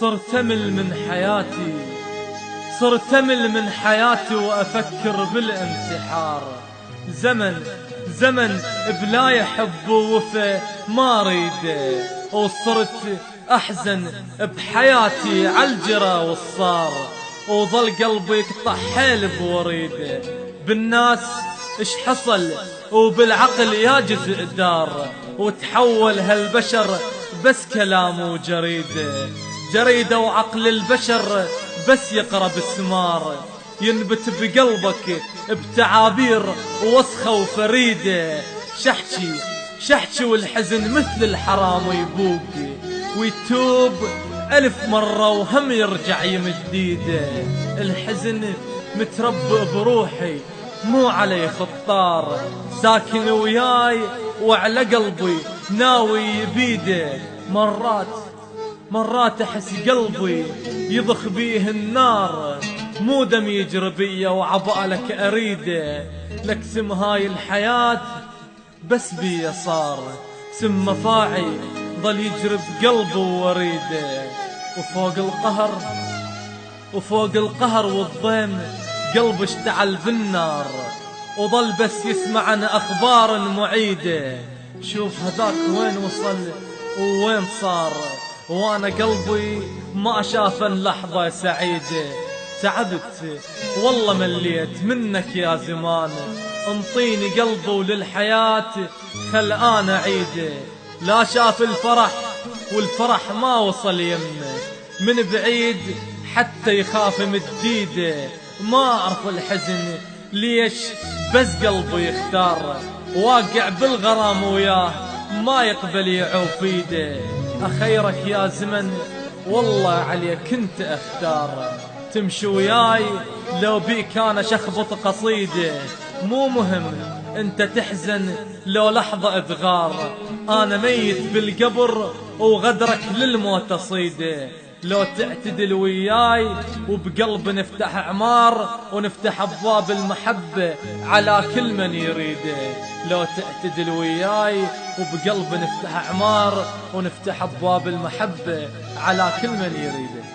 صرت أمل من حياتي، صرت أمل من حياتي وأفكر بالانتحار. زمن بلا يحب ووفى ما أريده، وصرت أحزن بحياتي عالجرى والصار، وظل قلبي يقطع حيل بوريده. بالناس اش حصل وبالعقل يا جزء دار، وتحول هالبشر بس كلام وجريدة وعقل البشر بس يقرب السمار. ينبت بقلبك بتعابير وسخة وفريدة، شحشي والحزن مثل الحرام يبوق ويتوب 1000 مرة وهم يرجع يمجديده. الحزن متربئ بروحي مو علي خطار، ساكن وياي وعلى قلبي ناوي يبيده. مرات أحس قلبي يضخ بيه النار، مو دم يجري بيا وعبالك أريده. لك سم هاي الحياة بس بيا صار، سم مفاعي ظل يجري بقلبي ووريده. وفوق القهر والضيم قلبي اشتعل بالنار، وظل بس يسمع عن أخبار معيدة. شوف هذاك وين وصل ووين صار، وانا قلبي ما شاف لحظة سعيدة. تعبت والله مليت منك يا زمان، انطيني قلبي وللحياة خل انا عيده. لا شاف الفرح والفرح ما وصل يمه، من بعيد حتى يخاف مديده. ما اعرف الحزن ليش بس قلبي يختار، واقع بالغرام وياه ما يقبل يعوف ايده. اخيرك يا زمن والله عليك كنت اختار، تمشي وياي لو بيك انا شخبط قصيده. مو مهم انت تحزن لو لحظة تغار، انا ميت بالقبر وغدرك للموت صيده. لو تعتدل وياي وبقلب نفتح عمار، ونفتح ابواب المحبة على كل من يريده. لو تعتدل وياي وبقلب نفتح عمار، ونفتح ابواب المحبة على كل من يريده.